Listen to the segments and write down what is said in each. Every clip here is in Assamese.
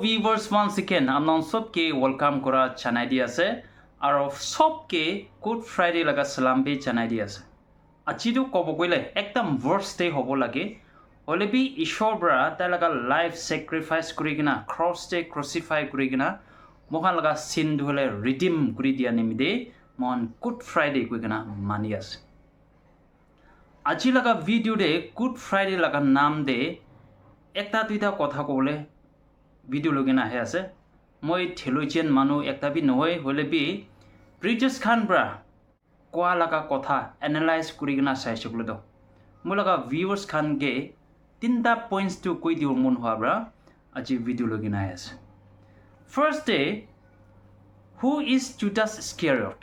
viewers once again আপনার সবকে ওয়েলকাম করা জানাই দি আছে আর সবকে গুড ফ্রাইডে লাগা সালাম বি জানাই দি আছে আজিতো কব কইলে একদম ওয়ার্স্ট ডে হব লাগে হলে বি ঈশ্বর বরা তাই লাগা লাইফ স্যাক্রিফাইস করি কিনা ক্রস ডে ক্রুসিফাই করি কিনা মহান লাগা সিন হলে রিডিম করি দিয়া নিমিদে মন গুড ফ্রাইডে কই কিনা মানি আছে আজি লাগা ভিডিও দে গুড ফ্রাইডে লাগা নাম দে একটা দুইটা কথা কবলে ভিডিও লগে না আছে মই থেলোজিয়ান মানুহ একটা বি নহয় হলে বি ব্রিটিশ খান ব্রা কোয়া লাগা কথা এনালাইজ করি কিনা চাইছে বলে তো মই লাগা ভিউয়ার্স খান গে তিনটা পয়েন্টস টু কই দিও মন হওয়া ব্রা আজি ভিডিও লগে না আছে first day who is Judas Iscariot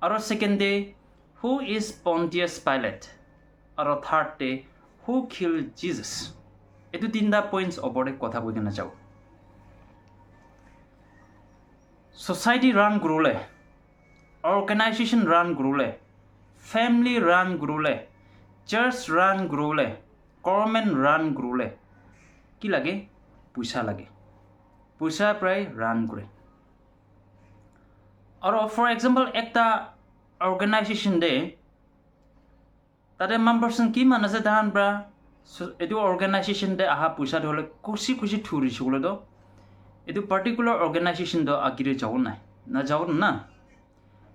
আর second day who is Pontius Pilate আর third day who kill Jesus এটো তিনটা পয়েন্টস ওপরে কথা কই কিনা যাও সোসাইটি রান করলে অর্গানাইজেশন রান করলে ফ্যামিলি রান করলে চার্চ রান করলে গভর্নমেন্ট রান করলে কি লাগে পয়সা লাগে পয়সা প্রায় রান করে আর ফর এক্সাম্পল একটা অর্গানাইজেশন দে তাতে মেম্বারসন কি মান আছে তাহান ব্রা এটো অর্গানাইজেশন দে আহা পয়সা হলে খুশি খুশি থুরিছে বলে তো এটো পার্টিকুলার অর্গানাইজেশন দ আগিরে যাও নাই না যাও না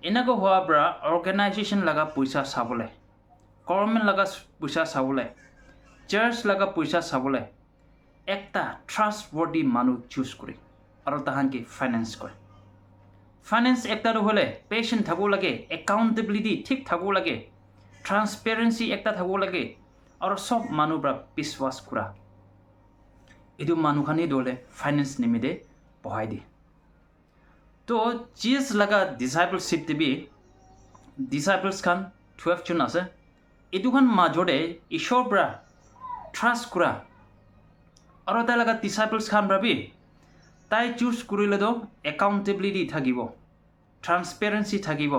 এনেকো হওয়া ব্রা অর্গানাইজেশন লাগা পয়সা চাবলে গভর্নমেন্ট লাগা পয়সা চাবলে চার্চ লাগা পয়সা চাবলে একটা ট্রাস্টওয়ার্দি মানুহ চুজ করে আর তাহানকে ফাইন্যান্স করে ফাইন্যান্স একটা হলে পেশেন্ট থাকব লাগে একাউন্টেবিলিটি ঠিক থাকব লাগে ট্রান্সপারেন্সি একটা থাকব লাগে আর সব মানুহরা বিশ্বাস করা এটো মানুখানি দলে ফাইন্যান্স নিমিদে বহাই দিয়ে তো জিএস লাগা ডিসাইপলশিপ দিবি ডিসাইপলস খান 12 জন আছে এটো খান মাজতে ঈশ্বর ব্রা ট্রাস্ট করা আর তাই লাগা ডিসাইপলস খান ব্রাবি তাই চুজ কৰিলে তো একাউন্টেবিলিটি থাকিব ট্রান্সপারেন্সি থাকিব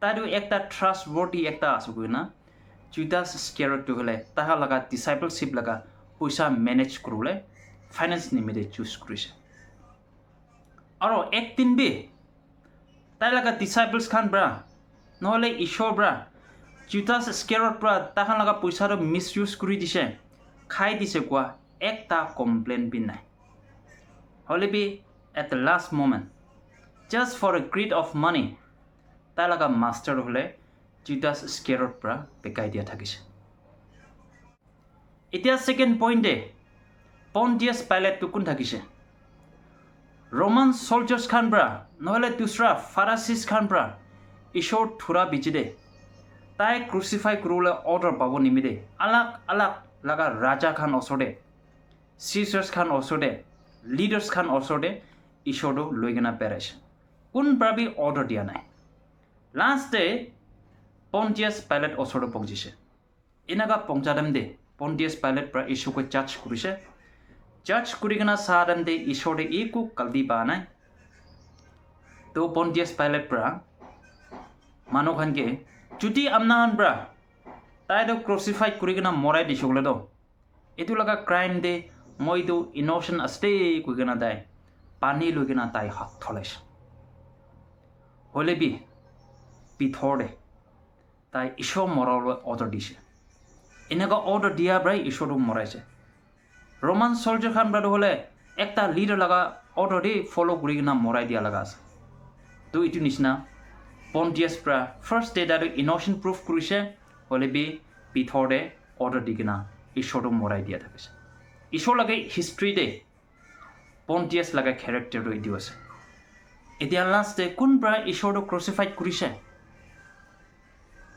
তাইতো একটা ট্রাস্টওয়ার্দি একটা আছে কই না জুডাস ইস্কারিয়ট হলে তাহা লাগা ডিসাইপলশিপ লাগা পয়সা মেনেজ করলে ফাইন্যান্স নিমিদে চুজ কৰিছে আৰু একদিন বি তাই লাগা ডিসাইপলস খান ব্ৰা নহলে ঈশ্বৰ ব্ৰা জুডাস ইস্কাৰিয়ট ব্ৰা তাহান লাগা পয়সাটো মিস ইউজ কৰি দিছে খাই দিছে কোৱা একটা কমপ্লেইন বি নাই হলে be at the last moment just for a greed of money তাই লাগা মাস্টার হলে জুডাস ইস্কারিয়ট ব্রা বেকাই দিয়া থাকিছে এতিয়া সেকেন্ড পয়েন্টে পন্টিয়াস পাইলটটো কোন থাকিছে রোমান সোলজার্স খান ব্রা নহলে দুসরা ফারাসিস খান ব্রা ঈশ্বর থুরা বিজিদে তাই ক্রুসিফাই করলে অর্ডার পাব নিমিদে আলাক আলাক লাগা রাজা খান অসরে সিজার্স খান অসরে লিডার্স খান অসরে ঈশ্বরটো লৈ কিনা পেৰাইছে কোন ব্ৰাবি অৰ্ডাৰ দিয়া নাই লাষ্টে পন্টিয়াস পাইলট অসৰে পৌঁছিছে এনেকা পৌঁছাদাম দে পন্টিয়াস পাইলট পৰা ঈশ্বৰকে জাজ কৰিছে জাজ কৰি কিনা চাহাদাম দে ঈশ্বৰে একো কাল্দি পা নাই তো পন্টিয়াস পাইলট পৰা মানুহখানকে যদি আপনাহান ব্ৰা তাইতো ক্ৰুসিফাই কৰি কিনা মৰাই দিছে বোলে তো এইটো লগা ক্রাইম দে মইতো ইন'চেণ্ট আছে কৈ কিনা তাই পানী লৈ কিনা তাই হাত থলাইছে হ'লে বি পিঠৰে তাই ঈশ্বৰ মৰাবলৈ অৰ্ডাৰ দিছে এনেকুৱা অৰ্ডাৰ দিয়া পৰাই ঈশ্বৰটো মৰাইছে রোমান সোলজার খান ব্রাদ হলে একটা লিডার লাগা অর্ডার দিয়ে ফলো করে কিনা মরাই দিয়া লাগা আছে তো এইটো নিচিনা পন্টিয়াস ব্রা ফার্স্ট ডে তাই ইন'চেণ্ট প্রুফ কৰিছে হলে বি পিঠৰে অৰ্ডাৰ দি কিনা ঈশ্বৰটো মৰাই দিয়া থাকিছে ঈশ্বৰ লাগে হিষ্ট্ৰী দে পন্টিয়াস লাগা ক্যাৰেক্টাৰটো এইটো আছে এতিয়া লাষ্টে কোন ব্ৰা ঈশ্বৰটো ক্ৰুচিফাইড কৰিছে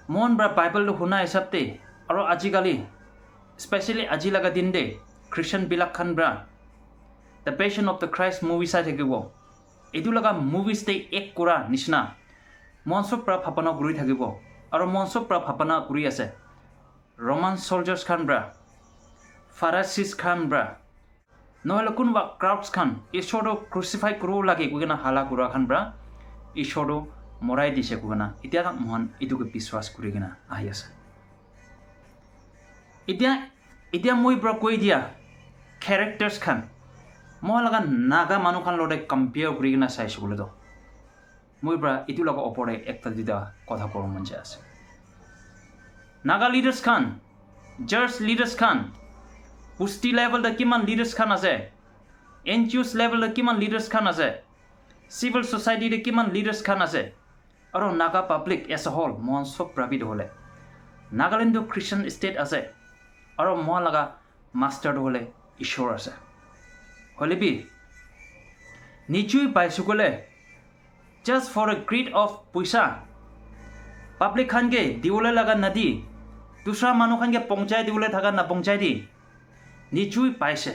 মন ব্ৰা বাইবেলটো শুনা হিচাপতে আৰু আজিকালি স্পেচিয়েলি আজি লাগা দিন দে খ্ৰীষ্টান বিলাক খান ব্ৰা the passion of the Christ movie চাই থাকিব এইটো লগা মুভিজ দে এক কৰা নিচিনা মঞ্চৰ পৰা ভাপনা কৰি থাকিব আৰু মঞ্চৰ পৰা ভাপনা কৰি আছে ৰমান সোলজাৰ্ছ খান ব্ৰা ফাৰাচিছ খান ব্ৰা নহ'লে কোনোবা ক্ৰাউডছ খান ঈশ্বৰটো ক্ৰুচিফাই কৰিব লাগে কৈ কিনা হালা কৰা খান ব্ৰা ঈশ্বৰটো মৰাই দিছে কৈ কিনা এতিয়া মহান এইটোকে বিশ্বাস কৰি কিনা আহি আছে এতিয়া মই ব্ৰা কৈ দিয়া ক্যাৰেক্টাৰ্ছ খান মই লগা নাগা মানুহখান লগে কম্পেয়াৰ কৰি কিনে চাইছোঁ বোলে তো মই পৰা এইটো লগা ওপৰে একটা দুটা কথা ক'ব মন যায় আছে নাগা লিডাৰ্ছ খান জাৰ্জ লিডাৰ্ছ খান পুষ্টি লেভেলত কিমান লিডাৰ্ছ খান আছে NGOs লেভেলত কিমান লিডাৰ্ছ খান আছে চিভিল ছ'চাইটিতে কিমান লিডাৰ্ছ খান আছে আৰু Naga public as a whole মই চব প্ৰাভিত হ'লে নাগালেণ্ডটো খ্ৰীষ্টান ষ্টেট আছে আৰু মই লগা মাষ্টাৰটো হ'লে ঈশ্বৰ আছে হ'লে বি নিশ্চয় পাইছোঁ ক'লে just for a greed of পইচা পাব্লিক খানকে দিবলৈ লগা নাদি দুসৰা মানুহখানকে পঞ্চায় দিবলৈ থকা নাপঞ্চায় দি নিশ্চয় পাইছে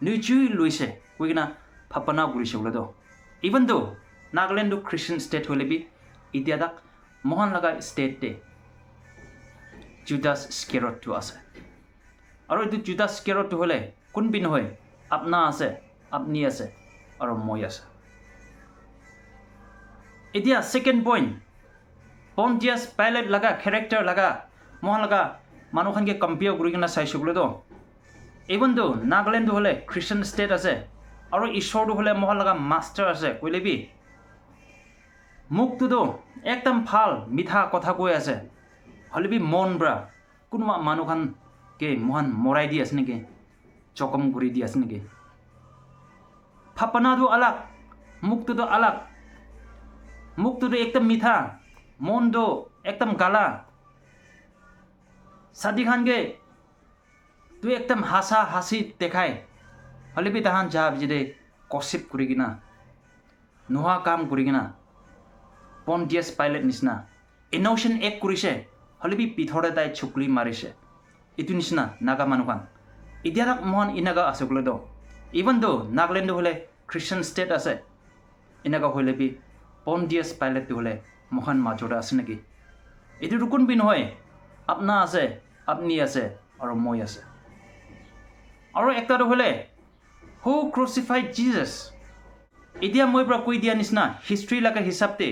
নিশ্চয় লৈছে কৈ কিনা ভাপনা কৰিছে বোলে তো ইভেন তো নাগালেণ্ডটো খ্ৰীষ্টান ষ্টেট হ'লে বি এতিয়া তাক মহান লগা ষ্টেটে জুদাছ স্কেৰতটো আছে আৰু এইটো জুদাছ স্কেৰতটো হ'লে কোনপিন হয় আপনা আছে আপনি আছে আৰু মই আছে এতিয়া ছেকেণ্ড পইণ্ট পণ্টিয়াছ পাইলট লগা কেৰেক্টাৰ লগা মহান লগা মানুহখানকে কম্পেয়াৰ কৰি কিনে চাইছোঁ বোলে তো ইভেন তো নাগালেণ্ডটো হ'লে খ্ৰীষ্টান ষ্টেট আছে আৰু ঈশ্বৰটো হ'লে মহান লগা মাষ্টাৰ আছে কৈলে বি মোকটোতো একদম ভাল মিঠা কথা কৈ আছে হ'লে বি মন পৰা কোনোবা মানুহখানকে মহান মৰাই দি আছে নেকি জখম কৰি দি আছে নেকি ভাপনাটো আলাগ মুখটোতো আলাগ মুখটোতো একদম মিঠা মনটো একদম গালা সাদি খানকে তুই একদম হাসা হাসি দেখায় হ'লে বি তাহান যা যদি কচিপ কৰি কিনা নোহোৱা কাম কৰি কিনা পণ্টিয়াছ পাইলট নিচিনা ইন'চেন এক কৰিছে হ'লে বি পিঠৰে তাই চুকলি মাৰিছে এইটো নিচিনা নাগা মানুহখান এতিয়া তাক মহান ইনাগা আছে বোলে তো ইভেন তো নাগালেণ্ডটো হ'লে খ্ৰীষ্টান ষ্টেট আছে ইনাগা হ'লে বি পণ্টিয়াছ পাইলটটো হ'লে মহান মাজতে আছে নেকি এইটোতো কোনবি নহয় আপনা আছে আপনি আছে আৰু মই আছে আৰু একটাটো হ'লে হু ক্ৰুচিফাইড জিজাছ এতিয়া মই পৰা কৈ দিয়া নিচিনা হিষ্ট্ৰী লগা হিচাপতে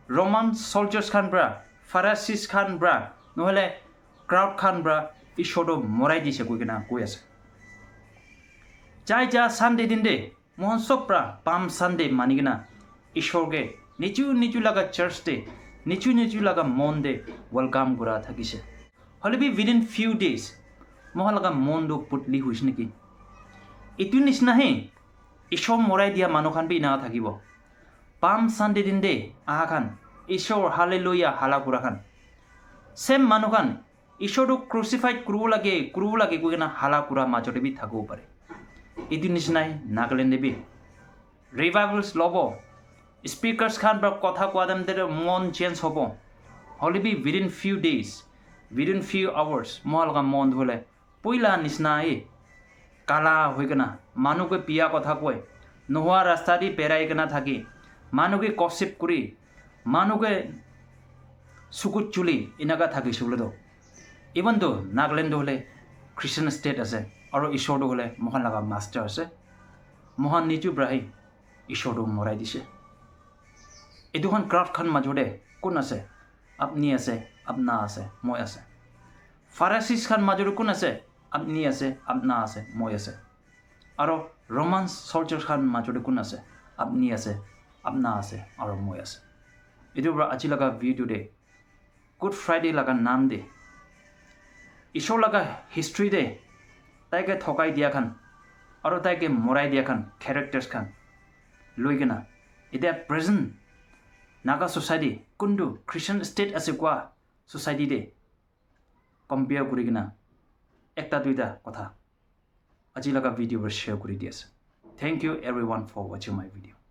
ৰমান চলজাৰ্ছ খান পৰা ফাৰাচিছ খান পৰা নহ'লে ক্ৰাউড খান পৰা ঈশ্বৰটো মৰাই দিছে কৈ কিনা কৈ আছে যাই যা চানডে দিন দে মোহন চব পৰা পাম চানডে মানি কিনা ঈশ্বৰকে নিচু লগা চাৰ্চ দে নিচু লগা মন দে ৱেলকাম কৰা থাকিছে হ'লে B within few days Mohan লগা মনটো পুতলি হৈছে নেকি এইটো নিচিনাহে ঈশ্বৰ মৰাই দিয়া মানুহখান বি নাও থাকিব পাম চানডে দিন দে আহা খান ঈশ্বৰ হালেলুয়া হালা কৰা খান চেম মানুহখান ঈশ্বৰটো ক্ৰুচিফাইড কৰিব লাগে কৈ কিনা হালা কৰা মাজতে বি থাকিব পাৰে এইটো নিচিনাই নাগালেণ্ডে বি ৰিভাইভেলছ ল'ব স্পিকাৰ্ছ খান পৰা কথা কোৱা টাইমতে মন চেঞ্জ হ'ব হ'লে B within few days within few hours মই লগা মন হ'লে পইলা নিচিনাই কালা হৈ কিনা মানুহকে পিয়া কথা কয় নোহোৱা ৰাস্তা দি পেৰাই কিনা থাকি মানুহকে কচিপ কৰি মানুহকে চকুত চুলি এনেকুৱা থাকিছোঁ বোলে তো ইভেন তো নাগালেণ্ডটো হ'লে খ্ৰীষ্টান ষ্টেট আছে আৰু ঈশ্বৰটো হ'লে মহান লগা মাষ্টাৰ আছে মহান নিচু ব্ৰাহি ঈশ্বৰটো মৰাই দিছে এইটোখন ক্ৰাউডখন মাজতে কোন আছে আপনি আছে আপনা আছে মই আছে ফাৰাচিছ খান মাজতে কোন আছে আপনি আছে আপনা আছে মই আছে আৰু ৰমান চলজাৰ্ছ খান মাজতে কোন আছে আপনি আছে আপনা আছে আৰু মই আছে এইটোৰ পৰা আজি লগা ভিডিঅ'তে গুড ফ্ৰাইডে লগা নাম দে ঈশ্বৰ লগা হিষ্ট্ৰী দে তাইকে ঠকাই দিয়া খান আৰু তাইকে মৰাই দিয়া খান কেৰেক্টাৰ্ছ খান লৈ কিনা এতিয়া প্ৰেজেণ্ট নাগা ছ'চাইটি কোনটো খ্ৰীষ্টান ষ্টেট আছে কোৱা ছ'চাইটিতে কম্পেয়াৰ কৰি কিনা একটা দুইটা কথা আজি লগা ভিডিঅ'বোৰ শ্বেয়াৰ কৰি দি আছে থেংক ইউ এভৰিৱান ফৰ ৱাচিং মাই ভিডিঅ'